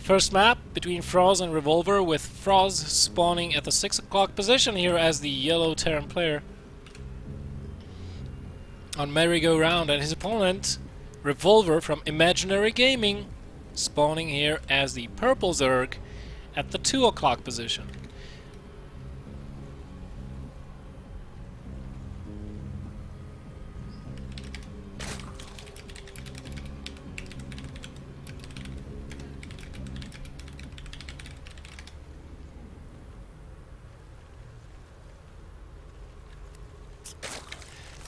First map between frozz and Revolver, with frozz spawning at the 6 o'clock position here as the yellow Terran player on merry-go-round, and his opponent, Revolver from Imaginary Gaming, spawning here as the purple Zerg at the 2 o'clock position.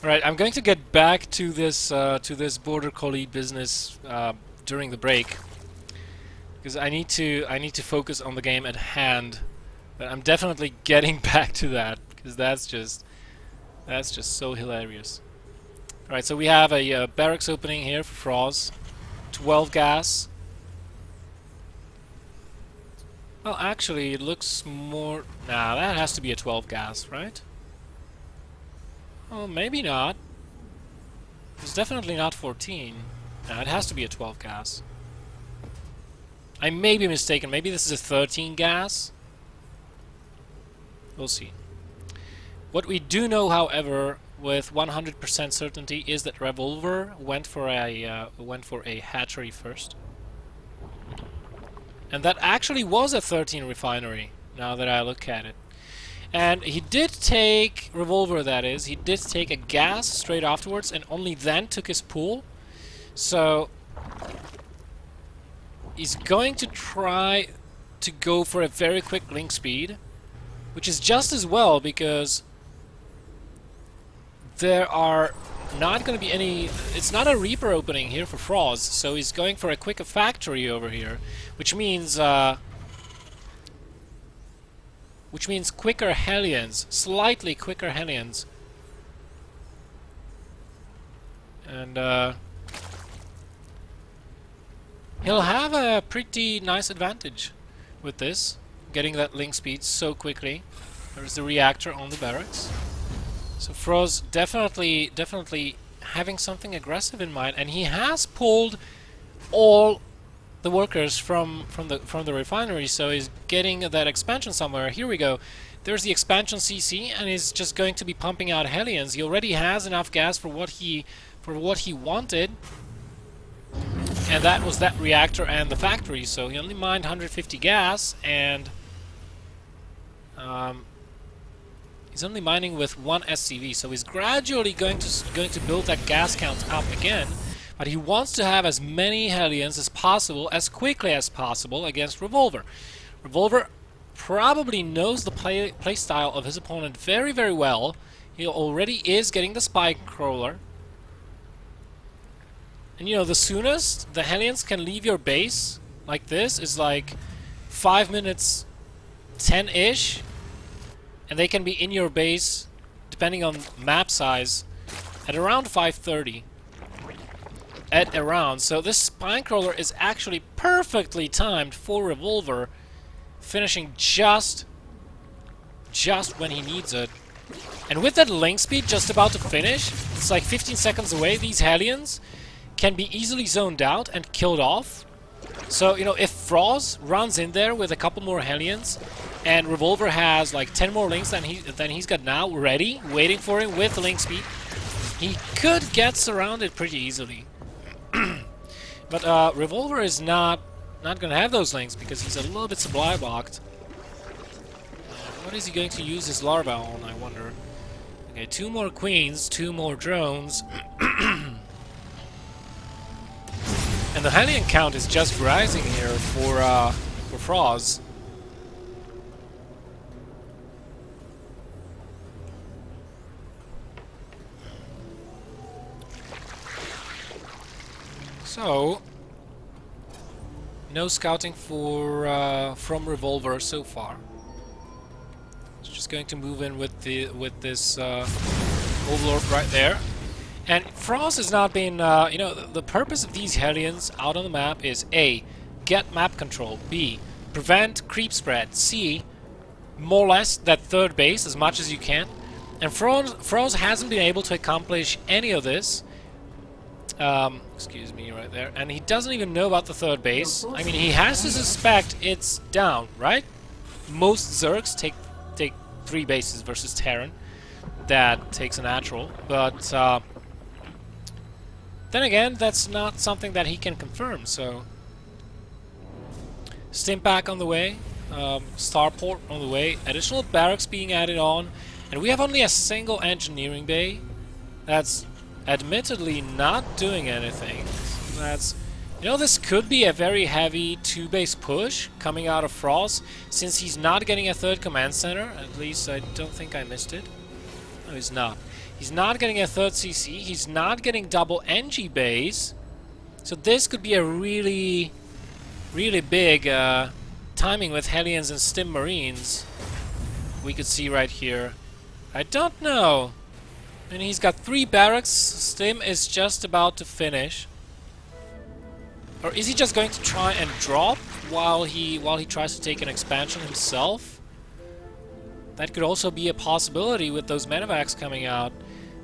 Right, I'm going to get back to this border collie business during the break, because I need to focus on the game at hand. But I'm definitely getting back to that, because that's just so hilarious. All right, so we have a barracks opening here for frozz, 12 gas. Well, actually, it looks more. Nah, that has to be a 12 gas, right? Oh, maybe not. It's definitely not 14. No, it has to be a 12 gas. I may be mistaken. Maybe this is a 13 gas. We'll see. What we do know, however, with 100% certainty, is that Revolver went for a hatchery first, and that actually was a 13 refinery. Now that I look at it. And he did take, Revolver that is, he did take a gas straight afterwards and only then took his pool. So he's going to try to go for a very quick link speed, which is just as well, because there are not going to be any, it's not a Reaper opening here for frozz, so he's going for a quicker factory over here, which means quicker Hellions, slightly quicker Hellions. And he'll have a pretty nice advantage with this, getting that link speed so quickly. There's the reactor on the barracks. So frozz definitely having something aggressive in mind, and he has pulled all the workers from the refinery, so he's getting that expansion somewhere. Here we go. There's the expansion CC, and he's just going to be pumping out Hellions. He already has enough gas for what he wanted, and that was that reactor and the factory. So he only mined 150 gas, and he's only mining with 1 SCV. So he's gradually going to build that gas count up again. But he wants to have as many Hellions as possible, as quickly as possible, against Revolver. Revolver probably knows the play style of his opponent very, very well. He already is getting the spike crawler. And you know, the soonest the Hellions can leave your base like this is like 5 minutes 10-ish. And they can be in your base, depending on map size, at around 5:30. So this spine crawler is actually perfectly timed for Revolver, finishing just when he needs it. And with that link speed just about to finish, it's like 15 seconds away, these Hellions can be easily zoned out and killed off. So, you know, if frozz runs in there with a couple more Hellions, and Revolver has like 10 more links than he's got now ready, waiting for him with the link speed, he could get surrounded pretty easily. But Revolver is not going to have those links because he's a little bit supply blocked. What is he going to use his larva on, I wonder? Okay, 2 more queens, 2 more drones. And the Hellion count is just rising here for frozz. So, no scouting for from Revolver so far. It's just going to move in with this Overlord right there. And frozz has not been, you know, the purpose of these Hellions out on the map is A, get map control, B, prevent creep spread, C, more or less that third base as much as you can. And frozz hasn't been able to accomplish any of this. Excuse me, right there. And he doesn't even know about the third base. I mean, he has to suspect it's down, right? Most Zergs take 3 bases versus Terran. That takes a natural, but then again, that's not something that he can confirm. So, Stimpak on the way, Starport on the way, additional barracks being added on, and we have only a single engineering bay. That's admittedly not doing anything. That's, you know, this could be a very heavy 2-base push coming out of frozz, since he's not getting a third command center. At least I don't think I missed it. No, he's not. He's not getting a third CC. He's not getting double NG bays. So this could be a really big timing with Hellions and Stim Marines. We could see right here. I don't know. And he's got 3 barracks. Stim is just about to finish. Or is he just going to try and drop while he tries to take an expansion himself? That could also be a possibility with those medevacs coming out.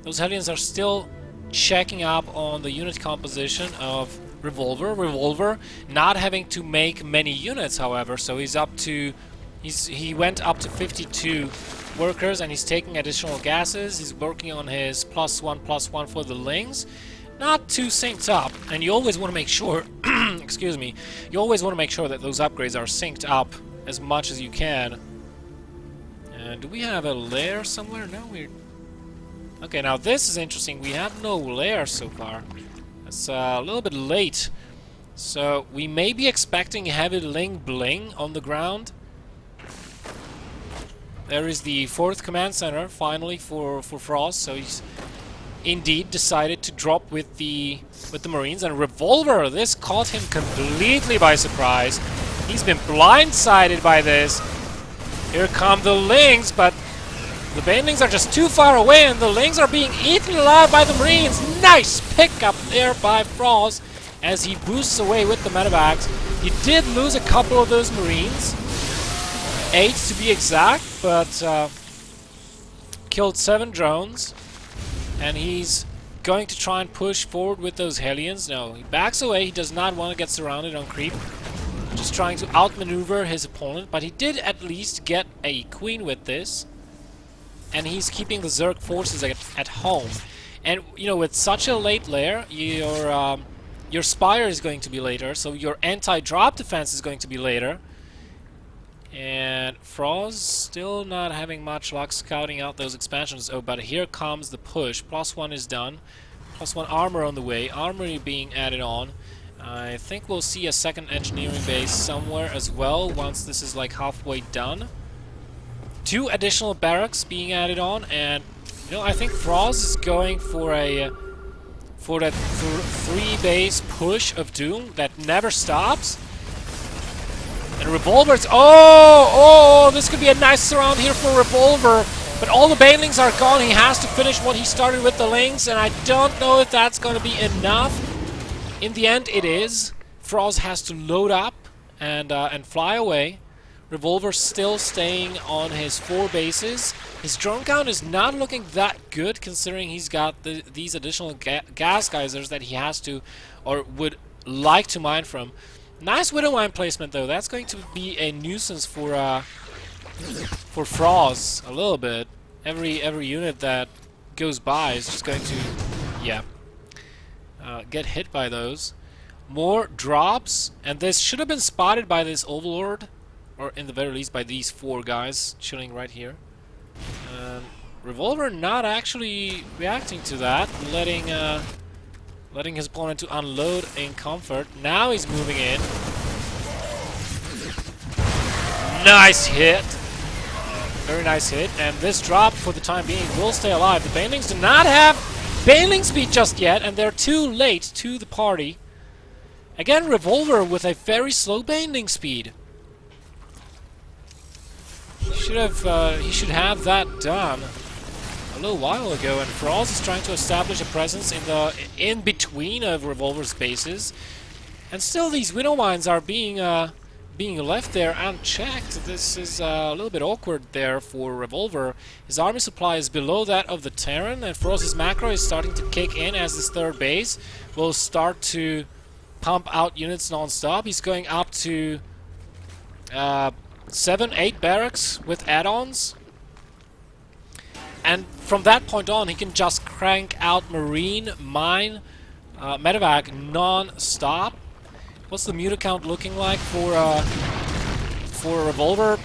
Those Hellions are still checking up on the unit composition of Revolver. Revolver not having to make many units, however, so he's up to... he went up to 52 workers, and he's taking additional gases. He's working on his +1/+1 for the Lings. Not too synced up, and you always want to make sure... excuse me. You always want to make sure that those upgrades are synced up as much as you can. Do we have a lair somewhere? No, we're... Okay, now this is interesting. We have no lair so far. It's a little bit late. So, we may be expecting heavy Ling Bling on the ground. There is the 4th command center, finally, for frozz. So he's indeed decided to drop with the Marines. And Revolver, this caught him completely by surprise. He's been blindsided by this. Here come the Lings, but the Banelings are just too far away, and the Lings are being eaten alive by the Marines. Nice pickup there by frozz as he boosts away with the medevacs. He did lose a couple of those Marines, 8 to be exact, but killed 7 drones, and he's going to try and push forward with those Hellions. No, he backs away. He does not want to get surrounded on creep. Just trying to outmaneuver his opponent, but he did at least get a queen with this, and he's keeping the Zerg forces at home. And you know, with such a late lair, your Spire is going to be later, so your anti-drop defense is going to be later. And frozz still not having much luck scouting out those expansions. Oh, but here comes the push. +1 is done. +1 armor on the way. Armory being added on. I think we'll see a second engineering base somewhere as well once this is like halfway done. 2 additional barracks being added on, and you know, I think frozz is going for that 3-base push of doom that never stops. And Revolver's... Oh, this could be a nice surround here for Revolver. But all the Banelings are gone. He has to finish what he started with the Lings, and I don't know if that's going to be enough. In the end, it is. frozz has to load up and fly away. Revolver still staying on his 4 bases. His drone count is not looking that good, considering he's got these additional gas geysers that he has to, or would like to mine from. Nice Widow Mine placement, though. That's going to be a nuisance for frozz a little bit. Every unit that goes by is just going to, yeah, get hit by those. More drops, and this should have been spotted by this Overlord, or in the very least by these 4 guys chilling right here. Revolver not actually reacting to that, letting his opponent to unload in comfort. Now he's moving in. Nice hit. Very nice hit. And this drop, for the time being, will stay alive. The Banelings do not have Baneling speed just yet, and they're too late to the party. Again, Revolver with a very slow Baneling speed. He should have that done a little while ago, and frozz is trying to establish a presence in between of Revolver's bases, and still these Widow Mines are being being left there unchecked. This is a little bit awkward there for Revolver. His army supply is below that of the Terran, and Frozz's macro is starting to kick in as his third base will start to pump out units non-stop. He's going up to 7, 8 barracks with add-ons. And from that point on, he can just crank out Marine, Mine, Medevac non-stop. What's the meter count looking like for a Revolver?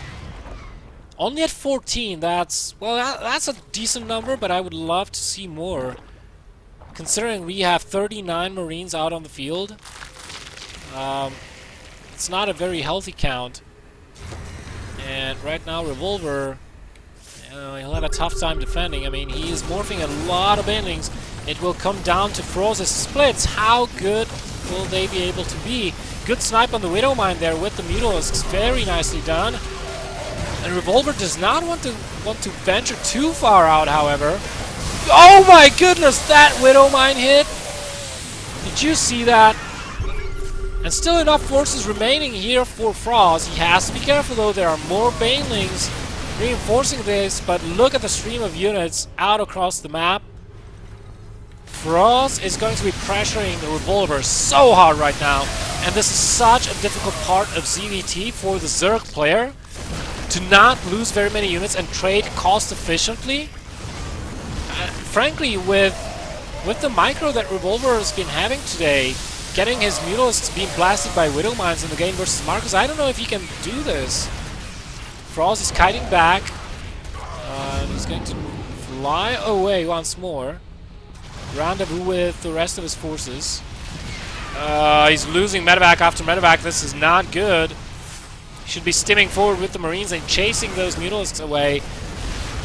Only at 14. That's a decent number, but I would love to see more. Considering we have 39 Marines out on the field, it's not a very healthy count. And right now, Revolver, he'll have a tough time defending. I mean, he is morphing a lot of banelings. It will come down to Frozz's splits. How good will they be able to be? Good snipe on the Widow Mine there with the Mutilisks. Very nicely done. And Revolver does not want to venture too far out, however. Oh my goodness, that Widow Mine hit! Did you see that? And still enough forces remaining here for Frozz. He has to be careful though, there are more banelings reinforcing this, but look at the stream of units out across the map. Frozz is going to be pressuring the Revolver so hard right now, and this is such a difficult part of ZVT for the Zerg player to not lose very many units and trade cost efficiently. Frankly, with the micro that Revolver has been having today, getting his Mutilisks being blasted by Widow Mines in the game versus Marcus, I don't know if he can do this. Frozz is kiting back, and he's going to fly away once more. Rendezvous with the rest of his forces. He's losing medevac after medevac. This is not good. He should be stimming forward with the Marines and chasing those Mutilisks away.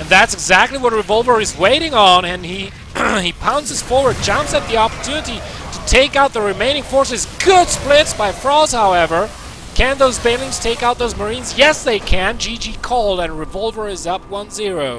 And that's exactly what Revolver is waiting on, and he he pounces forward, jumps at the opportunity to take out the remaining forces. Good splits by Frozz, however. Can those banelings take out those Marines? Yes, they can. GG called, and Revolver is up 1-0.